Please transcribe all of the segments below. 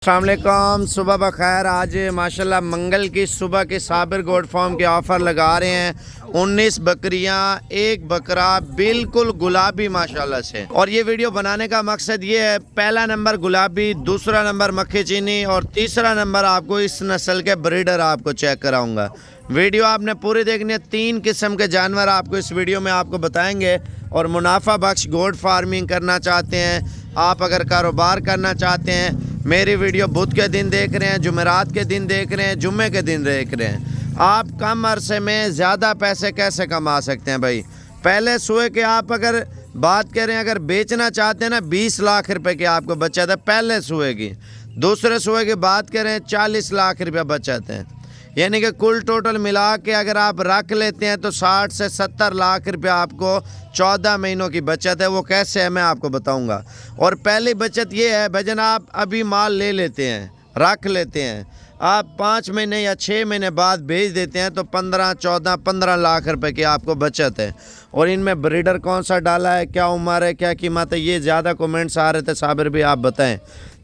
अस्सलाम वालेकुम, सुबह बखैर। आज माशाल्लाह मंगल की सुबह के साबिर गोट फार्म के ऑफ़र लगा रहे हैं। 19 बकरियां, एक बकरा बिल्कुल गुलाबी माशाल्लाह से। और ये वीडियो बनाने का मकसद ये है, पहला नंबर गुलाबी, दूसरा नंबर मक्खी चीनी और तीसरा नंबर आपको इस नस्ल के ब्रीडर आपको चेक कराऊंगा। वीडियो आपने पूरी देखनी है। 3 किस्म के जानवर आपको इस वीडियो में आपको बताएंगे। और मुनाफा बख्श गोट फार्मिंग करना चाहते हैं आप, अगर कारोबार करना चाहते हैं, मेरी वीडियो बुध के दिन देख रहे हैं, जुमेरात के दिन देख रहे हैं, जुम्मे के दिन देख रहे हैं, आप कम अरसे में ज़्यादा पैसे कैसे कमा सकते हैं भाई। पहले सुए के आप अगर बात करें, अगर बेचना चाहते हैं ना, 20 लाख रुपए की आपको बचत है पहले सुए की। दूसरे सुए की बात करें, 40 लाख रुपया बचत है। यानी कि कुल टोटल मिला के अगर आप रख लेते हैं तो 60 से 70 लाख रुपया आपको 14 महीनों की बचत है। वो कैसे है मैं आपको बताऊंगा। और पहली बचत ये है भजन, आप अभी माल ले लेते हैं, रख लेते हैं, आप 5 महीने या 6 महीने बाद बेच देते हैं तो 15 लाख रुपए की आपको बचत है। और इनमें ब्रीडर कौन सा डाला है, क्या उम्र है, क्या कीमत है, ये ज़्यादा कमेंट्स आ रहे थे साबिर भी, आप बताएं।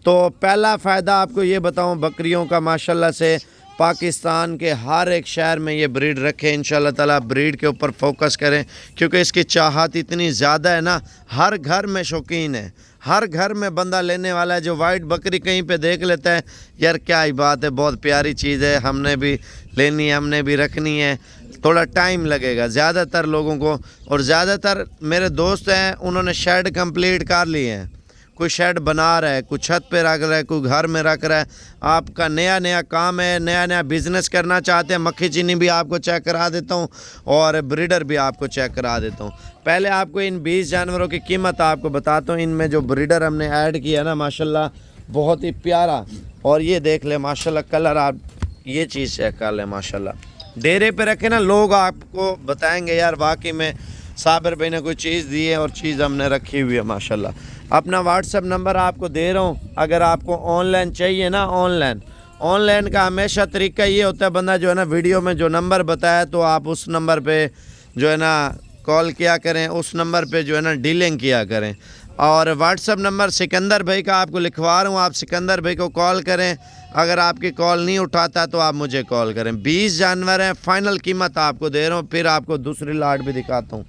तो पहला फ़ायदा आपको ये बताऊँ बकरियों का, माशाल्लाह से पाकिस्तान के हर एक शहर में ये ब्रीड रखें इंशाल्लाह ताला। ब्रीड के ऊपर फोकस करें क्योंकि इसकी चाहत इतनी ज़्यादा है ना, हर घर में शौकीन है, हर घर में बंदा लेने वाला है। जो वाइट बकरी कहीं पे देख लेता है, यार क्या ही बात है, बहुत प्यारी चीज़ है, हमने भी लेनी है, हमने भी रखनी है। थोड़ा टाइम लगेगा ज़्यादातर लोगों को। और ज़्यादातर मेरे दोस्त हैं, उन्होंने शेड कंप्लीट कर लिए हैं, कोई शेड बना रहा है, कोई छत पे रख रहा है, कोई घर में रख रहा है। आपका नया नया काम है, नया नया बिज़नेस करना चाहते हैं, मक्खी चीनी भी आपको चेक करा देता हूँ और ब्रीडर भी आपको चेक करा देता हूँ। पहले आपको इन 20 जानवरों की कीमत आपको बताता हूँ। इनमें जो ब्रीडर हमने ऐड किया ना, माशाल्लाह बहुत ही प्यारा। और ये देख ले माशाल्लाह कलर, आप ये चीज़ चेक कर लें माशाल्लाह। डेरे पे रखे ना, लोग आपको बताएँगे यार वाकई में साबिर भाई ने कोई चीज़ दी है और चीज़ हमने रखी हुई है माशाल्लाह। अपना व्हाट्सएप नंबर आपको दे रहा हूँ, अगर आपको ऑनलाइन चाहिए ना, ऑनलाइन का हमेशा तरीका ये होता है, बंदा जो है ना वीडियो में जो नंबर बताया तो आप उस नंबर पे जो है ना कॉल किया करें, उस नंबर पे जो है ना डीलिंग किया करें। और व्हाट्सएप नंबर सिकंदर भाई का आपको लिखवा रहा हूँ, आप सिकंदर भाई को कॉल करें। अगर आपकी कॉल नहीं उठाता तो आप मुझे कॉल करें। 20 जानवर हैं, फाइनल कीमत आपको दे रहा हूँ। फिर आपको दूसरी लाट भी दिखाता हूँ।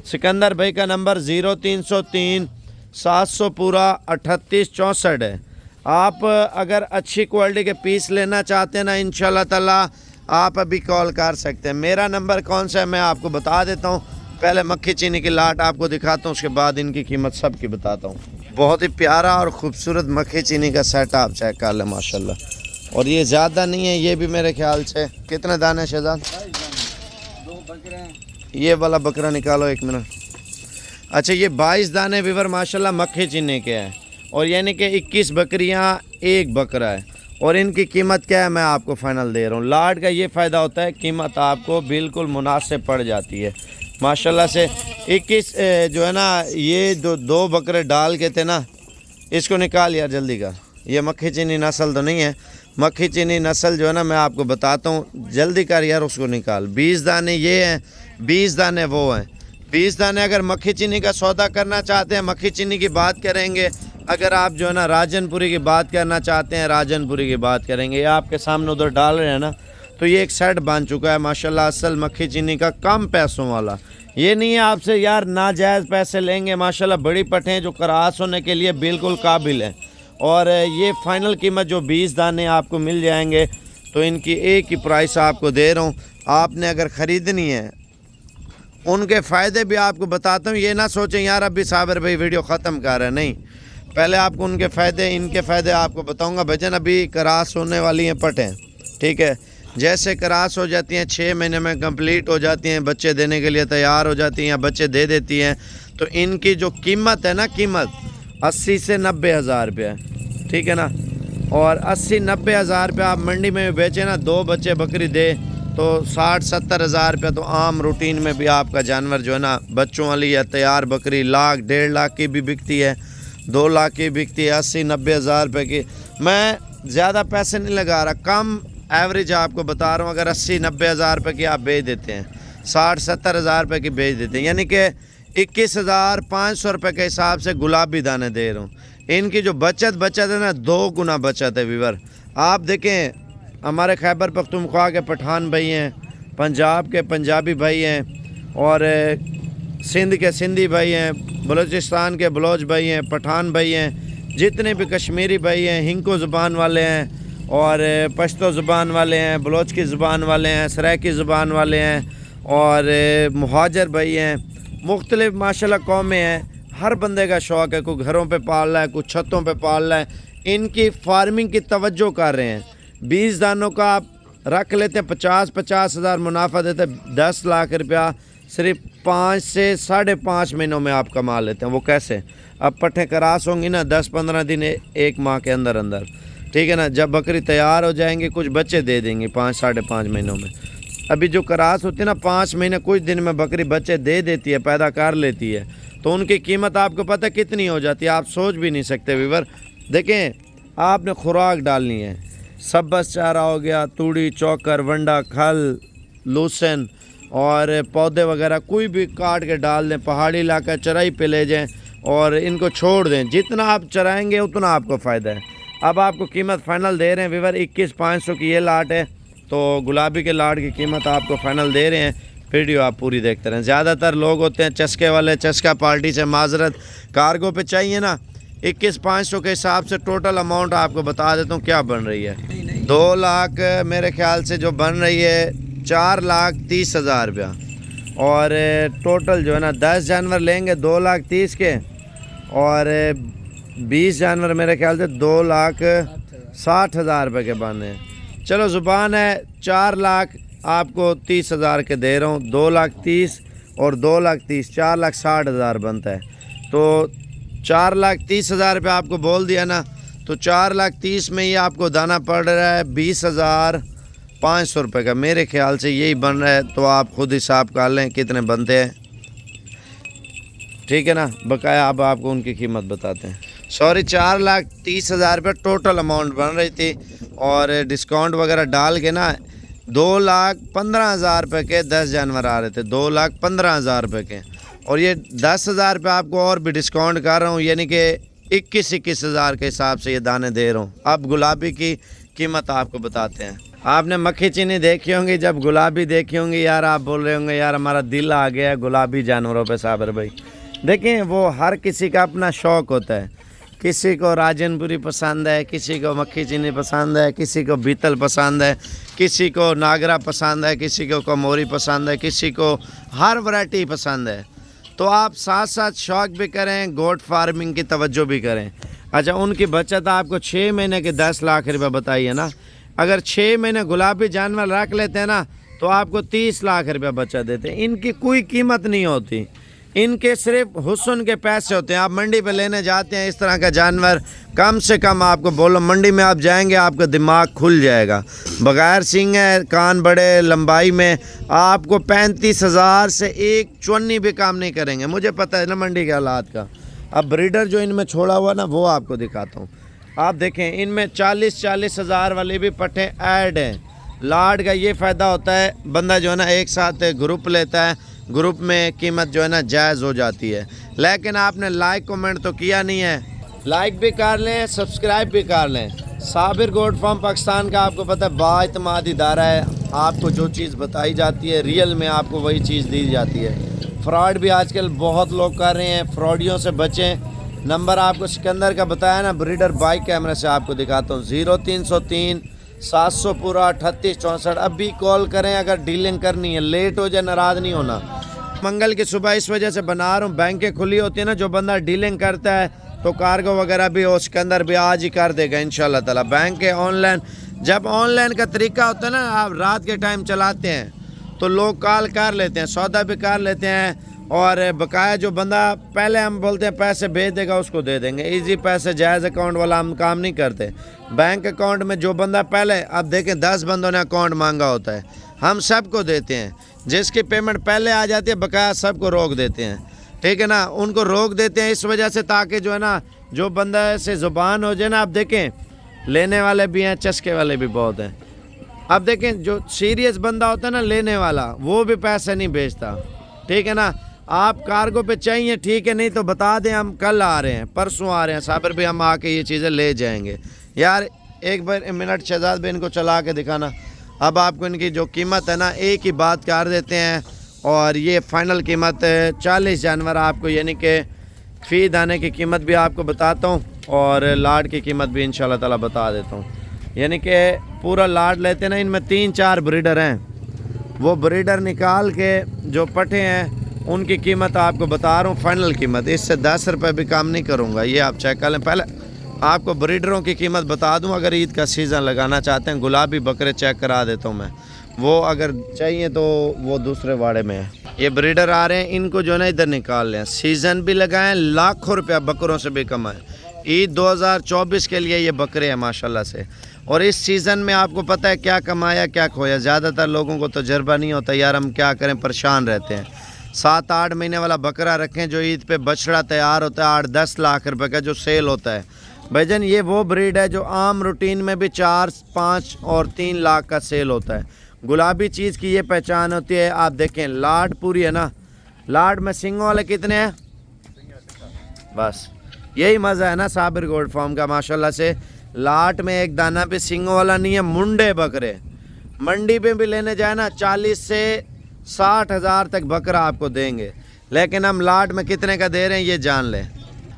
सिकंदर भाई का नंबर 0303 700 पूरा 3864 है। आप अगर अच्छी क्वालिटी के पीस लेना चाहते हैं ना, इंशाल्लाह ताला आप अभी कॉल कर सकते हैं। मेरा नंबर कौन सा है मैं आपको बता देता हूँ। पहले मक्खी चीनी की लाट आपको दिखाता हूँ, उसके बाद इनकी कीमत सब की बताता हूँ। बहुत ही प्यारा और ख़ूबसूरत मक्खी चीनी का सेट आप चेक कर लें माशाल्लाह। और ये ज़्यादा नहीं है, ये भी मेरे ख्याल से कितने दाने शहजाद, 2 बकरे। ये वाला बकरा निकालो 1 मिनट। अच्छा, ये 22 दाने वीवर माशाल्लाह मक्खी चीनी के हैं। और यानी कि 21 बकरियां, एक बकरा है। और इनकी कीमत क्या है मैं आपको फ़ाइनल दे रहा हूँ। लाट का ये फ़ायदा होता है, कीमत आपको बिल्कुल मुनासिब पड़ जाती है माशाल्लाह से। 21 जो है ना, ये जो 2 बकरे डाल के थे ना, इसको निकाल यार जल्दी कर। ये मक्खी चीनी नस्ल तो नहीं है, मक्खी चीनी नस्ल जो है ना मैं आपको बताता हूँ, जल्दी कर यार उसको निकाल। 20 दाने ये हैं, 20 दाने वो हैं। 20 दाने अगर मक्खी चीनी का सौदा करना चाहते हैं, मक्खी चीनी की बात करेंगे। अगर आप जो है ना राजनपुरी की बात करना चाहते हैं, राजनपुरी की बात करेंगे। ये आपके सामने उधर डाल रहे हैं ना, तो ये एक सेट बन चुका है माशाल्लाह, असल मक्खी चीनी का, कम पैसों वाला। ये नहीं है आपसे यार नाजायज़ पैसे लेंगे माशाल्लाह। बड़ी पटें जो क्रास होने के लिए बिल्कुल काबिल है। और ये फ़ाइनल कीमत जो 20 दाने आपको मिल जाएंगे, तो इनकी एक ही प्राइस आपको दे रहा हूँ। आपने अगर ख़रीदनी है, उनके फ़ायदे भी आपको बताता हूँ। ये ना सोचें यार अभी साबिर भाई वीडियो ख़त्म कर रहे हैं, नहीं, पहले आपको उनके फ़ायदे, इनके फ़ायदे आपको बताऊँगा। भजन अभी क्रास होने वाली हैं पटें, ठीक है। जैसे क्रास हो जाती हैं 6 महीने में कंप्लीट हो जाती हैं, बच्चे देने के लिए तैयार हो जाती हैं या बच्चे दे देती हैं, तो इनकी जो कीमत है ना, कीमत 80 से 90 हज़ार रुपये है, ठीक है ना। और 80-90 हज़ार रुपये आप मंडी में बेचें ना, 2 बच्चे बकरी दे तो 60-70 हज़ार रुपये तो आम रूटीन में भी आपका जानवर जो है ना, बच्चों वाली या तैयार बकरी 1 लाख 1.5 लाख की भी बिकती है, 2 लाख की बिकती है, 80-90 हज़ार रुपये की। मैं ज़्यादा पैसे नहीं लगा रहा, कम एवरेज आपको बता रहा हूँ। अगर 80-90 हज़ार रुपये की आप बेच देते हैं, 60-70 हज़ार रुपये की बेच देते हैं, यानी कि 21,500 रुपये के हिसाब से गुलाबी दाने दे रहा हूँ। इनकी जो बचत है ना 2 गुना बचत है वीवर। आप देखें हमारे खैबर पख्तूनख्वा के पठान भाई हैं, पंजाब के पंजाबी भाई हैं, और सिंध के सिंधी भाई हैं, बलूचिस्तान के बलोच भाई हैं, पठान भाई हैं, जितने भी कश्मीरी भाई हैं, हिंको ज़ुबान वाले हैं और पश्तो ज़ुबान वाले हैं, बलोच की ज़ुबान वाले हैं, सराइकी ज़ुबान वाले हैं और मुहाजिर भाई हैं, मुख्तलिफ़ माशाल्लाह कौमें हैं। हर बंदे का शौक़ है, कोई घरों पे पाल रहा है, कोई छतों पे पाल रहा है। इनकी फार्मिंग की तवज्जो कर रहे हैं। 20 दानों का आप रख लेते हैं, 50 हज़ार मुनाफा देते हैं, 10 लाख रुपया सिर्फ 5 से 5.5 महीनों में आप कमा लेते हैं। वो कैसे? अब पट्ठे करास होंगी ना 10-15 दिन 1 माह के अंदर अंदर, ठीक है ना। जब बकरी तैयार हो जाएंगी कुछ बच्चे दे देंगे 5-5.5 महीनों में। अभी जो करास होती है ना 5 महीने कुछ दिन में बकरी बच्चे दे देती है, पैदा कर लेती है, तो उनकी कीमत आपको पता है कितनी हो जाती है, आप सोच भी नहीं सकते वीवर। देखें, आपने खुराक डालनी है, सब्ज़ चारा हो गया, तूड़ी, चौकर, वंडा, खल, लूसन और पौधे वगैरह कोई भी काट के डाल दें। पहाड़ी इलाका चराई पे ले जाएं और इनको छोड़ दें। जितना आप चराएंगे उतना आपको फ़ायदा है। अब आपको कीमत फ़ाइनल दे रहे हैं वीवर 21,500 की ये लाट है, तो गुलाबी के लाट की कीमत आपको फ़ाइनल दे रहे हैं। वीडियो आप पूरी देखते रहें। ज़्यादातर लोग होते हैं चस्के वाले, चस्का पार्टी से माजरत, कार्गो पे चाहिए ना। 21,500 के हिसाब से टोटल अमाउंट आपको बता देता हूँ क्या बन रही है। 2 लाख मेरे ख्याल से जो बन रही है 4,30,000 रुपया, और टोटल जो है ना 10 जानवर लेंगे 2,30,000 के, और 20 जानवर मेरे ख्याल से 2,60,000 रुपये के बने हैं। चलो ज़ुबान है 4,00,000 आपको 30,000 के दे रहा हूँ। 2,30,000 और 2,30,000 4,60,000 बनता है। तो 4,30,000 रुपये आपको बोल दिया ना, तो 4,30,000 में ही आपको दाना पड़ रहा है 20,500 रुपये का। मेरे ख्याल से यही बन रहा है, तो आप खुद हिसाब कर लें कितने बनते हैं, ठीक है ना। बकाया अब आपको उनकी कीमत बताते हैं। सॉरी, 4,30,000 रुपये टोटल अमाउंट बन रही थी, और डिस्काउंट वगैरह डाल के ना 2,15,000 रुपये के 10 जानवर आ रहे थे, 2,15,000 रुपये के। और ये 10,000 रुपये आपको और भी डिस्काउंट कर रहा हूँ, यानी कि 21,000 के हिसाब से ये दाने दे रहा हूँ। अब गुलाबी की कीमत आपको बताते हैं। आपने मक्खी चीनी देखी होंगी, जब गुलाबी देखी होंगी यार आप बोल रहे होंगे यार हमारा दिल आ गया गुलाबी जानवरों पे साबिर भाई। देखें, वो हर किसी का अपना शौक़ होता है। किसी को राजनपुरी पसंद है, किसी को मक्खी चीनी पसंद है, किसी को बीतल पसंद है, किसी को नागरा पसंद है, किसी को कमोरी पसंद है, किसी को हर वैरायटी पसंद है। तो आप साथ साथ शौक़ भी करें, गोट फार्मिंग की तवज्जो भी करें। अच्छा, उनकी बचत आपको 6 महीने के 10 लाख रुपये बताइए ना। अगर 6 महीने गुलाबी जानवर रख लेते हैं ना, तो आपको 30 लाख रुपये बचत देते हैं। इनकी कोई कीमत नहीं होती, इनके सिर्फ हुस्न के पैसे होते हैं। आप मंडी पे लेने जाते हैं इस तरह का जानवर, कम से कम आपको बोलो मंडी में आप जाएंगे आपका दिमाग खुल जाएगा। बगैर सींग है, कान बड़े, लंबाई में आपको 35,000 से एक चुन्नी भी काम नहीं करेंगे। मुझे पता है ना मंडी के हालात का। अब ब्रीडर जो इनमें छोड़ा हुआ ना वो आपको दिखाता हूँ। आप देखें, इनमें 40-40 हज़ार वाले भी पट्टे ऐड हैं। लाट का ये फ़ायदा होता है, बंदा जो है ना एक साथ ग्रुप लेता है, ग्रुप में कीमत जो है ना जायज़ हो जाती है। लेकिन आपने लाइक कमेंट तो किया नहीं है, लाइक भी कर लें, सब्सक्राइब भी कर लें। साबिर गोट फार्म पाकिस्तान का आपको पता है बाइतमाद इदारा है। आपको जो चीज़ बताई जाती है रियल में आपको वही चीज़ दी जाती है। फ्रॉड भी आजकल बहुत लोग कर रहे हैं, फ्रॉडियों से बचें। नंबर आपको सिकंदर का बताया ना, ब्रीडर बाइक कैमरे से आपको दिखाता हूँ। 0303 700 पूरा 3864। अभी कॉल करें अगर डीलिंग करनी है, लेट हो जाए नाराज़ नहीं होना। मंगल की सुबह इस वजह से बना रहा हूँ, बैंकें खुली होती है ना, जो बंदा डीलिंग करता है तो कार्गो वगैरह भी उसके अंदर भी आज ही कर देगा इंशाल्लाह ताला। बैंक के ऑनलाइन, जब ऑनलाइन का तरीका होता है ना, आप रात के टाइम चलाते हैं तो लोग कॉल कर लेते हैं, सौदा भी कर लेते हैं, और बकाया जो बंदा पहले हम बोलते हैं पैसे भेज देगा उसको दे देंगे। इजी पैसे जायज़ अकाउंट वाला हम काम नहीं करते। बैंक अकाउंट में जो बंदा पहले, अब देखें 10 बंदों ने अकाउंट मांगा होता है, हम सबको देते हैं। जिसकी पेमेंट पहले आ जाती है बकाया सबको रोक देते हैं, ठीक है ना। उनको रोक देते हैं इस वजह से ताकि जो है ना जो बंदा से ज़ुबान हो जाए ना। आप देखें, लेने वाले भी हैं, चस्के वाले भी बहुत हैं। अब देखें, जो सीरियस बंदा होता है ना लेने वाला, वो भी पैसे नहीं भेजता, ठीक है ना। आप कार्गो पे चाहिए ठीक है, नहीं तो बता दें, हम कल आ रहे हैं, परसों आ रहे हैं साबिर भी, हम आके ये चीज़ें ले जाएंगे। यार एक बार मिनट शहजाद भाई इनको चला के दिखाना। अब आपको इनकी जो कीमत है ना एक ही बात कर देते हैं, और ये फ़ाइनल कीमत 40 जानवर आपको, यानी कि फ़ी दाने की कीमत भी आपको बताता हूँ और लाड की कीमत भी इंशाल्लाह ताला बता देता हूँ। यानी कि पूरा लाड लेते हैं ना, इनमें 3-4 ब्रीडर हैं, वो ब्रीडर निकाल के जो पट्टे हैं उनकी कीमत आपको बता रहा हूँ, फ़ाइनल कीमत, इससे 10 रुपये भी कम नहीं करूँगा। ये आप चेक कर लें। पहले आपको ब्रीडरों की कीमत बता दूँ, अगर ईद का सीज़न लगाना चाहते हैं। गुलाबी बकरे चेक करा देता हूँ मैं, वो अगर चाहिए तो वो दूसरे वाड़े में है। ये ब्रीडर आ रहे हैं, इनको जो है ना इधर निकाल लें, सीज़न भी लगाएं, लाखों रुपया बकरों से भी कमाएं। ईद 2024 के लिए ये बकरे हैं माशाल्लाह से। और इस सीज़न में आपको पता है क्या कमाया क्या खोया, ज़्यादातर लोगों को तजर्बा नहीं होता, यार हम क्या करें, परेशान रहते हैं। 7-8 महीने वाला बकरा रखें जो ईद पे बछड़ा तैयार होता है 8-10 लाख रुपए का जो सेल होता है भाईजान, ये वो ब्रीड है जो आम रूटीन में भी 4-5 और 3 लाख का सेल होता है। गुलाबी चीज़ की ये पहचान होती है। आप देखें लाड पूरी है ना, लाड में सिंगों वाले कितने हैं, बस यही मज़ा है ना साबिर गोल्ड फार्म का माशाल्लाह से। लाट में एक दाना भी सिंगों वाला नहीं है, मुंडे बकरे। मंडी पे भी लेने जाए ना 40 से 60 हज़ार तक बकरा आपको देंगे, लेकिन हम लाट में कितने का दे रहे हैं ये जान लें।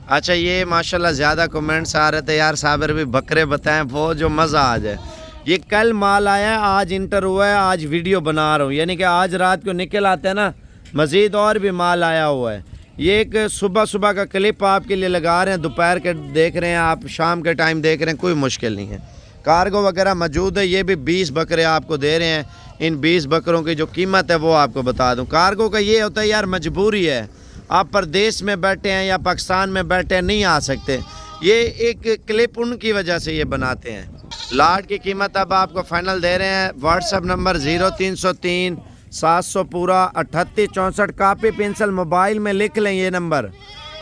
अच्छा ये माशाल्लाह ज़्यादा कमेंट्स आ रहे थे, यार साबिर भी बकरे बताएं वो जो मज़ा आ जाए। ये कल माल आया है, आज इंटर हुआ है, आज वीडियो बना रहा हूँ, यानी कि आज रात को निकल आते हैं ना, मज़ीद और भी माल आया हुआ है। ये एक सुबह का क्लिप आपके लिए लगा रहे हैं, दोपहर के देख रहे हैं आप, शाम के टाइम देख रहे हैं, कोई मुश्किल नहीं है। कार्गो वगैरह मौजूद है। ये भी 20 बकरे आपको दे रहे हैं। इन 20 बकरों की जो कीमत है वो आपको बता दूं। कार्गो का ये होता है यार, मजबूरी है, आप प्रदेश में बैठे हैं या पाकिस्तान में बैठे हैं, नहीं आ सकते। ये एक क्लिप उनकी वजह से ये बनाते हैं। लाट की कीमत अब आपको फ़ाइनल दे रहे हैं। व्हाट्सअप नंबर 0303 700 पूरा 3864। कापी पेंसिल मोबाइल में लिख लें, ये नंबर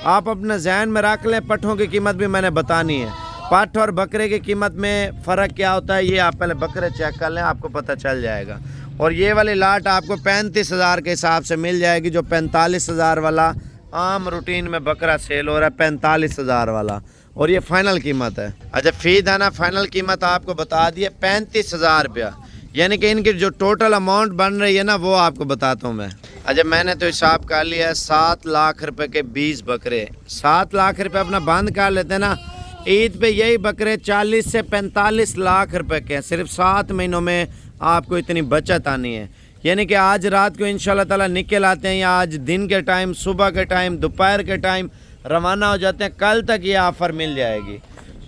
आप अपने जहन में रख लें। पट्ठों की कीमत भी मैंने बतानी है। पट्ठ और बकरे की कीमत में फ़र्क क्या होता है ये आप पहले बकरे चेक कर लें, आपको पता चल जाएगा। और ये वाली लाट आपको 35,000 के हिसाब से मिल जाएगी, जो 45,000 वाला आम रूटीन में बकरा सेल हो रहा है, 45,000 वाला, और ये फ़ाइनल कीमत है। अच्छा फ़ी दाना फ़ाइनल कीमत आपको बता दी है 35,000 रुपया, यानी कि इनकी जो टोटल अमाउंट बन रही है ना वो आपको बताता हूँ मैं। अच्छा मैंने तो हिसाब कर लिया है 7 लाख रुपए के 20 बकरे। 7 लाख रुपए अपना बंद कर लेते हैं ना, ईद पे यही बकरे 40 से 45 लाख रुपए के हैं। सिर्फ 7 महीनों में आपको इतनी बचत आनी है। यानी कि आज रात को इंशाल्लाह ताला निकल आते हैं, या आज दिन के टाइम, सुबह के टाइम, दोपहर के टाइम रवाना हो जाते हैं, कल तक ये ऑफ़र मिल जाएगी।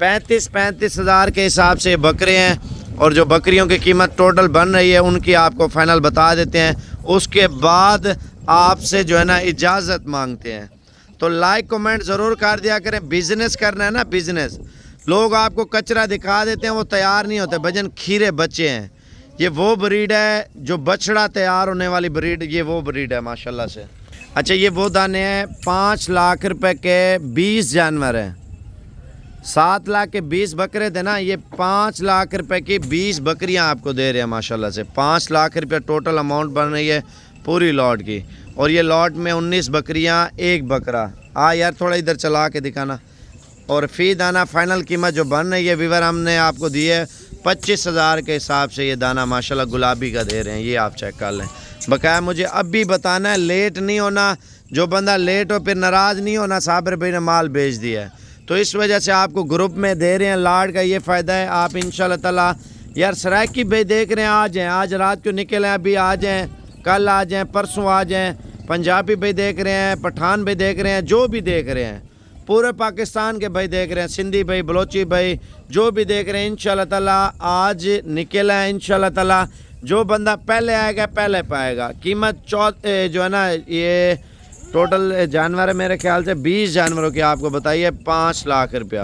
35 हज़ार के हिसाब से बकरे हैं, और जो बकरियों की कीमत टोटल बन रही है उनकी आपको फ़ाइनल बता देते हैं। उसके बाद आपसे जो है ना इजाज़त मांगते हैं। तो लाइक कमेंट ज़रूर कर दिया करें। बिज़नेस करना है ना, बिज़नेस, लोग आपको कचरा दिखा देते हैं, वो तैयार नहीं होते। भजन खीरे बच्चे हैं, ये वो ब्रीड है जो बछड़ा तैयार होने वाली ब्रीड, ये वो ब्रीड है माशाल्लाह से। अच्छा ये वो दाने हैं, 5 लाख रुपए के 20 जानवर हैं। 7 लाख के 20 बकरे थे ना, ये 5 लाख रुपए की 20 बकरियां आपको दे रहे हैं माशाल्लाह से। 5 लाख रुपये टोटल अमाउंट बन रही है पूरी लॉट की। और ये लॉट में 19 बकरियां, एक बकरा। यार थोड़ा इधर चला के दिखाना। और फ़ी दाना फ़ाइनल कीमत जो बन रही है विवर हमने आपको दी है 25,000 के हिसाब से। ये दाना माशाल्लाह गुलाबी का दे रहे हैं, ये आप चेक कर लें। बकाया मुझे अब भी बताना है, लेट नहीं होना। जो बंदा लेट हो फिर नाराज़ नहीं होना, साबिर भाई ने माल भेज दिया है, तो इस वजह से आपको ग्रुप में दे रहे हैं। लाड का ये फ़ायदा है, आप इंशाल्लाह ताला यार सराइकी भाई देख रहे हैं, आ जाएँ, आज रात को निकले हैं, अभी आ जाएँ, कल आ जाएँ, परसों आ जाएँ। पंजाबी भाई देख रहे हैं, पठान भाई देख रहे हैं, जो भी देख रहे हैं, पूरे पाकिस्तान के भाई देख रहे हैं, सिंधी भाई, बलोची भाई, जो भी देख रहे हैं, इंशाल्लाह ताला आज निकला है। इंशाल्लाह ताला जो बंदा पहले आएगा पहले पाएगा। कीमत जो है ना, ये टोटल जानवर है मेरे ख्याल से 20 जानवरों की आपको बताइए 5 लाख रुपया।